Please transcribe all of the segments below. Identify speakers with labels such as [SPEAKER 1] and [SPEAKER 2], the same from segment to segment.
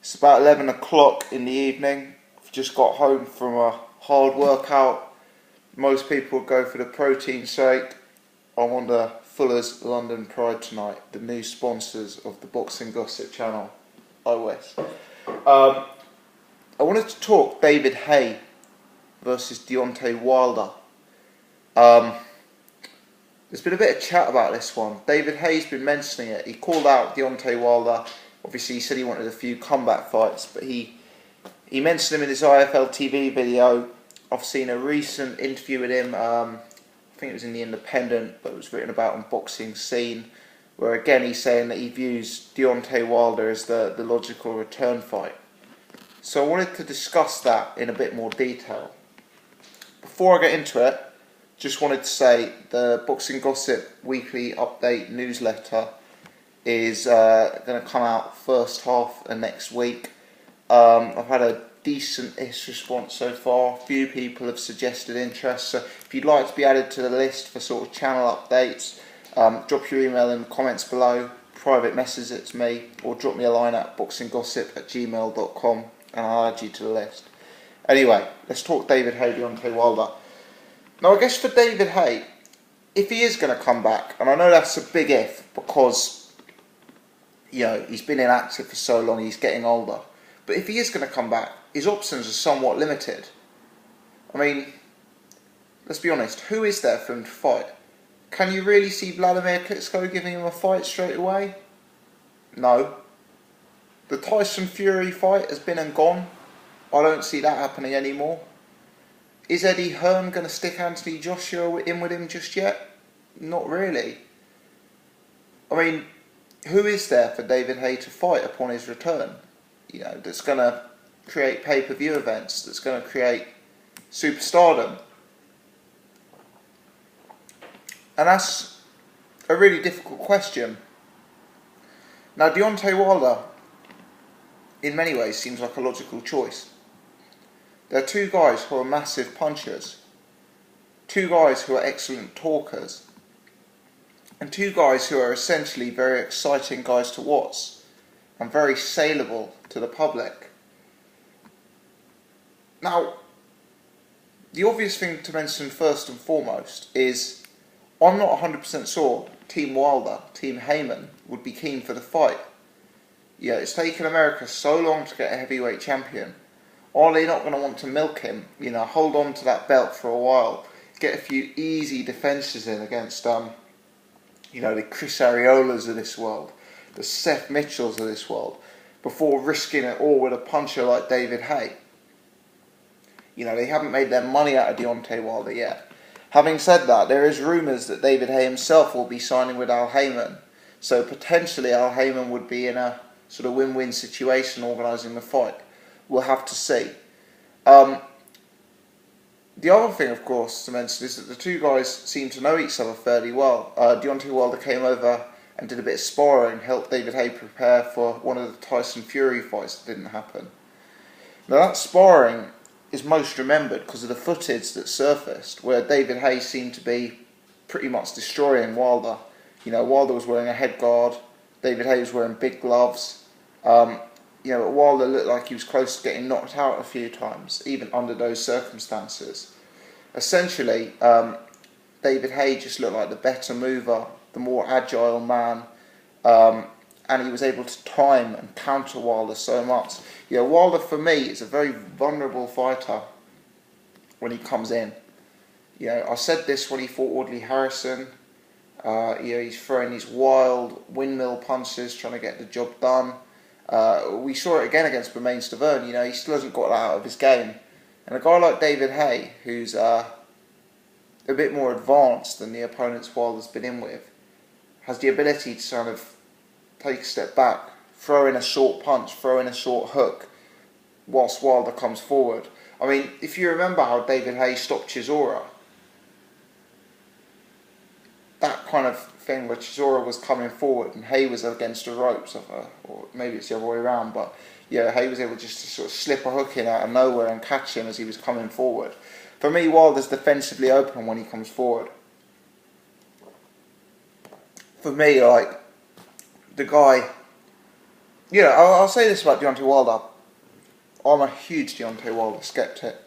[SPEAKER 1] It's about 11 o'clock in the evening. I've just got home from a hard workout. Most people go for the protein shake. I'm on the Fuller's London Pride tonight, the new sponsors of the Boxing Gossip channel, iOS. I wanted to talk David Haye versus Deontay Wilder. There's been a bit of chat about this one. David Haye's been mentioning it. He called out Deontay Wilder. Obviously, he said he wanted a few comeback fights, but he mentioned him in his IFL TV video. I've seen a recent interview with him. I think it was in The Independent, but it was written about on Boxing Scene, where again he's saying that he views Deontay Wilder as the logical return fight. So I wanted to discuss that in a bit more detail. Before I get into it, just wanted to say the Boxing Gossip weekly update newsletter is going to come out first half of next week. I've had a decent-ish response so far. A few people have suggested interest, so if you'd like to be added to the list for sort of channel updates, drop your email in the comments below, private message it to me, or drop me a line at boxinggossip@gmail.com and I'll add you to the list. Anyway, let's talk David Haye, Deontay Wilder. Now, I guess for David Haye, if he is going to come back, and I know that's a big if because, you know, he's been inactive for so long, he's getting older. But if he is going to come back, his options are somewhat limited. I mean, let's be honest, who is there for him to fight? Can you really see Vladimir Klitschko giving him a fight straight away? No. The Tyson Fury fight has been and gone. I don't see that happening anymore. Is Eddie Hearn going to stick Anthony Joshua in with him just yet? Not really. I mean, who is there for David Haye to fight upon his return? You know, that's going to create pay-per-view events, that's going to create superstardom. And that's a really difficult question. Now, Deontay Wilder, in many ways, seems like a logical choice. There are two guys who are massive punchers, two guys who are excellent talkers, and two guys who are essentially very exciting guys to watch and very saleable to the public. Now, the obvious thing to mention first and foremost is I'm not 100% sure Team Wilder, Team Heyman would be keen for the fight. Yeah, it's taken America so long to get a heavyweight champion. Are they not going to want to milk him? You know, hold on to that belt for a while, get a few easy defences in against, you know, the Chris Ariolas of this world, the Seth Mitchells of this world, before risking it all with a puncher like David Haye. You know, they haven't made their money out of Deontay Wilder yet. Having said that, there is rumours that David Haye himself will be signing with Al Heyman, so potentially Al Heyman would be in a sort of win-win situation organising the fight. We'll have to see. The other thing, of course, to mention is that the two guys seem to know each other fairly well. Deontay Wilder came over and did a bit of sparring, helped David Haye prepare for one of the Tyson Fury fights that didn't happen. Now, that sparring is most remembered because of the footage that surfaced, where David Haye seemed to be pretty much destroying Wilder. You know, Wilder was wearing a head guard, David Haye was wearing big gloves. You know, Wilder looked like he was close to getting knocked out a few times, even under those circumstances. Essentially, David Haye just looked like the better mover, the more agile man, and he was able to time and counter Wilder so much. You know, Wilder, for me, is a very vulnerable fighter when he comes in. You know, I said this when he fought Audley Harrison. You know, he's throwing these wild windmill punches, trying to get the job done. We saw it again against Bermane Stiverne. You know, he still hasn't got that out of his game. And a guy like David Haye, who's a bit more advanced than the opponents Wilder's been in with, has the ability to sort of take a step back, throw in a short punch, throw in a short hook, whilst Wilder comes forward. I mean, if you remember how David Haye stopped Chisora, that kind of thing where Chisora was coming forward and Haye was against the ropes, or maybe it's the other way around, but yeah, Haye was able just to sort of slip a hook in out of nowhere and catch him as he was coming forward. For me, Wilder's defensively open when he comes forward. For me, like, the guy Yeah, I'll say this about Deontay Wilder. I'm a huge Deontay Wilder skeptic.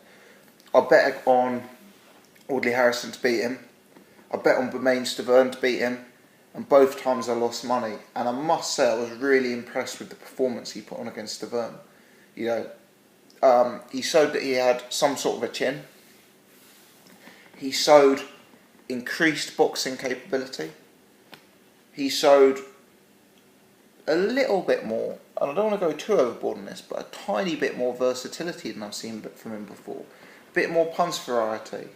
[SPEAKER 1] I bet on Audley Harrison to beat him. I bet on Bermain Stavern to beat him. And both times I lost money. And I must say I was really impressed with the performance he put on against Stavern. You know, he showed that he had some sort of a chin. He showed increased boxing capability. He showed a little bit more, and I don't want to go too overboard on this, but a tiny bit more versatility than I've seen from him before. A bit more punch variety.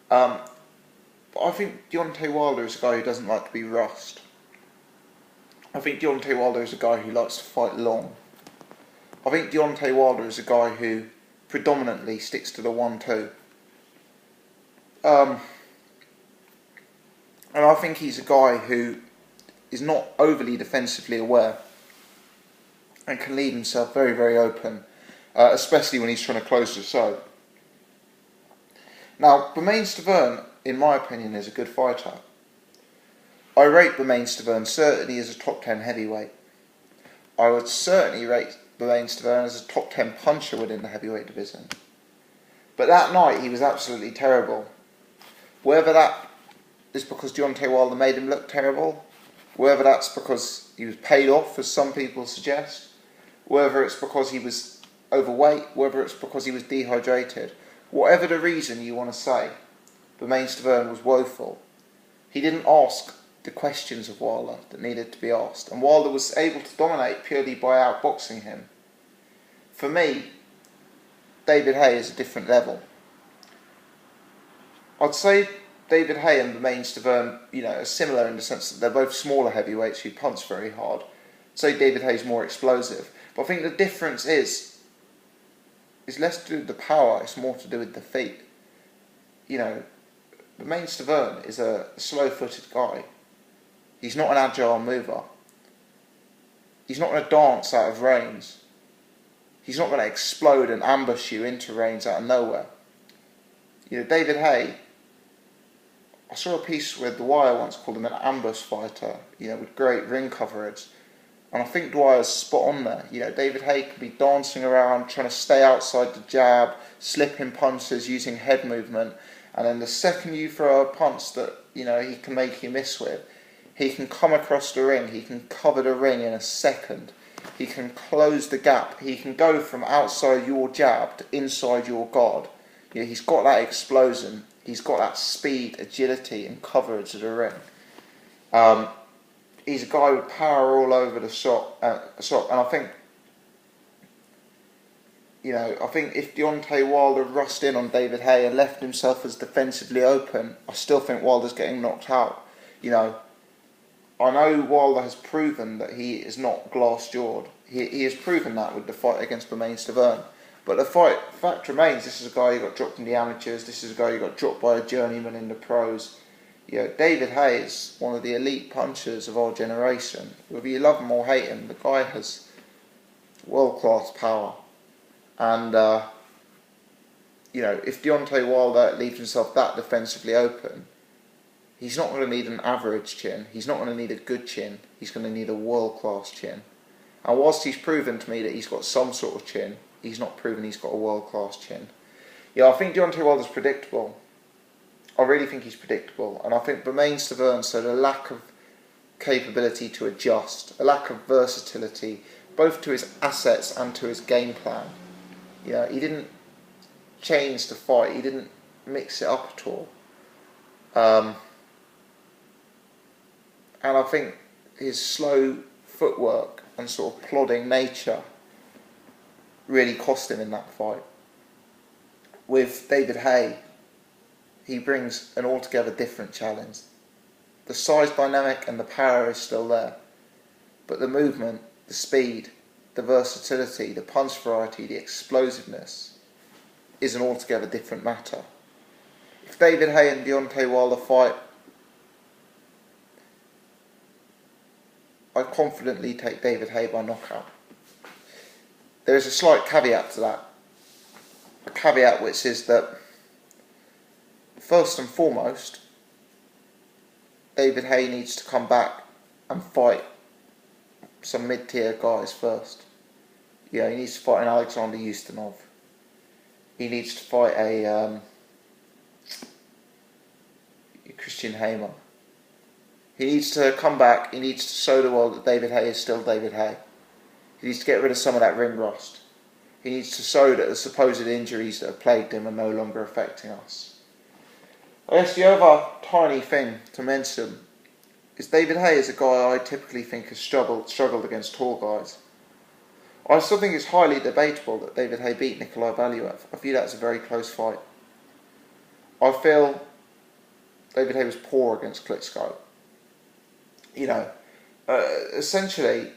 [SPEAKER 1] But I think Deontay Wilder is a guy who doesn't like to be rushed. I think Deontay Wilder is a guy who likes to fight long. I think Deontay Wilder is a guy who predominantly sticks to the 1-2. And I think he's a guy who is not overly defensively aware and can leave himself very, very open, especially when he's trying to close the show. Now, Bermain Stavern, in my opinion, is a good fighter. I rate Bermain Stavern certainly as a top 10 heavyweight. I would certainly rate Bermain Stavern as a top 10 puncher within the heavyweight division. But that night he was absolutely terrible. Whether that is because Deontay Wilder made him look terrible, whether that's because he was paid off, as some people suggest, whether it's because he was overweight, whether it's because he was dehydrated, whatever the reason you want to say, Bermain Stavern was woeful. He didn't ask the questions of Wilder that needed to be asked, and Wilder was able to dominate purely by outboxing him. For me, David Haye is a different level. I'd say David Haye and Bermain Stavern, are similar in the sense that they're both smaller heavyweights who punch very hard. I'd say David Haye's more explosive. But I think the difference is less to do with the power, it's more to do with the feet. Bermain Stavern is a slow-footed guy. He's not an agile mover. He's not going to dance out of reins. He's not going to explode and ambush you into reins out of nowhere. David Haye, I saw a piece where Dwyer once called him an ambush fighter, with great ring coverage. And I think Dwyer's spot on there. David Haye can be dancing around, trying to stay outside the jab, slipping punches, using head movement. And then the second you throw a punch that, he can make you miss with, he can come across the ring, he can cover the ring in a second. He can close the gap. He can go from outside your jab to inside your guard. He's got that explosion. He's got that speed, agility, and coverage of the ring. He's a guy with power all over the shot. And I think, I think if Deontay Wilder rushed in on David Haye and left himself as defensively open, I still think Wilder's getting knocked out. I know Wilder has proven that he is not glass-jawed. He has proven that with the fight against Bermain Stavern. But the fact remains, this is a guy who got dropped in the amateurs, this is a guy who got dropped by a journeyman in the pros. David Haye is one of the elite punchers of our generation. Whether you love him or hate him, the guy has world-class power. And, if Deontay Wilder leaves himself that defensively open, he's not going to need an average chin. He's not going to need a good chin. He's going to need a world-class chin. And whilst he's proven to me that he's got some sort of chin, he's not proven he's got a world-class chin. I think Deontay Wilder's predictable. I really think he's predictable. And I think Bermain Stavern showed a lack of capability to adjust, a lack of versatility, both to his assets and to his game plan. He didn't change the fight. He didn't mix it up at all. And I think his slow footwork and sort of plodding nature really cost him in that fight. With David Haye, he brings an altogether different challenge. The size dynamic and the power is still there, but the movement, the speed, the versatility, the punch variety, the explosiveness is an altogether different matter. If David Haye and Deontay Wilder fight, I confidently take David Haye by knockout. There is a slight caveat to that. A caveat which is that, first and foremost, David Haye needs to come back and fight some mid-tier guys first. Yeah, he needs to fight an Alexander Ustinov. He needs to fight a Christian Haye. He needs to come back. He needs to show the world that David Haye is still David Haye. He needs to get rid of some of that ring rust. He needs to show that the supposed injuries that have plagued him are no longer affecting us. I guess the other tiny thing to mention is David Haye is a guy I typically think has struggled against tall guys. I still think it's highly debatable that David Haye beat Nikolai Valuev. I view that as a very close fight. I feel David Haye was poor against Klitschko. Essentially,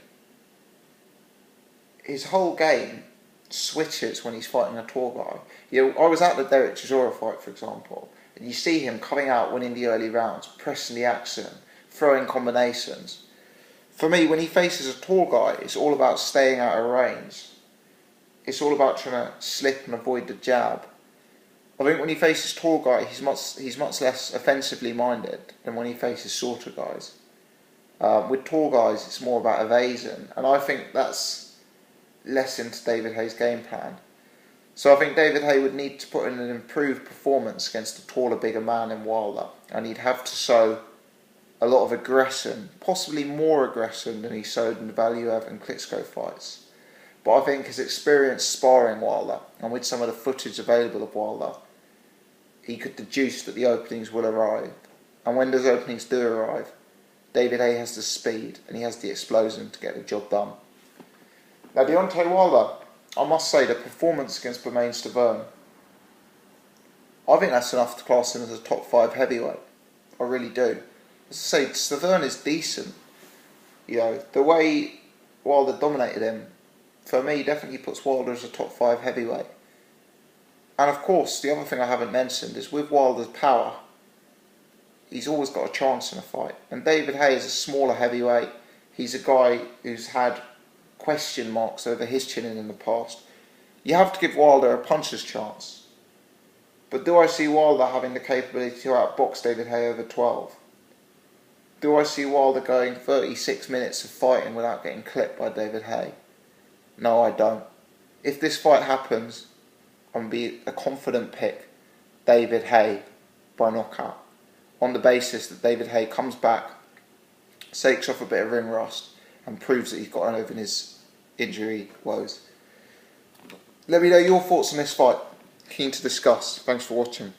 [SPEAKER 1] his whole game switches when he's fighting a tall guy. I was at the Derek Chisora fight, for example, and you see him coming out, winning the early rounds, pressing the action, throwing combinations. For me, when he faces a tall guy, it's all about staying out of range. It's all about trying to slip and avoid the jab. I think when he faces tall guy, he's much less offensively minded than when he faces shorter guys. With tall guys, it's more about evasion, and I think that's less into David Haye's game plan. So I think David Haye would need to put in an improved performance against a taller, bigger man in Wilder, and he'd have to show a lot of aggression, possibly more aggression than he showed in the Valuev and Klitschko fights. But I think his experience sparring Wilder, and with some of the footage available of Wilder, he could deduce that the openings will arrive. And when those openings do arrive, David Haye has the speed and he has the explosion to get the job done. Now, Deontay Wilder, I must say, the performance against Bermane Stiverne, I think that's enough to class him as a top 5 heavyweight. I really do. As I say, Stiverne is decent. The way Wilder dominated him, for me, definitely puts Wilder as a top 5 heavyweight. And of course, the other thing I haven't mentioned is with Wilder's power, he's always got a chance in a fight. And David Haye is a smaller heavyweight. He's a guy who's had question marks over his chinning in the past. You have to give Wilder a puncher's chance. But do I see Wilder having the capability to outbox David Haye over 12? Do I see Wilder going 36 minutes of fighting without getting clipped by David Haye? No, I don't. If this fight happens, I'm going to be a confident pick, David Haye by knockout, on the basis that David Haye comes back, shakes off a bit of ring rust, and proves that he's gotten over his injury woes. Let me know your thoughts on this fight. Keen to discuss. Thanks for watching.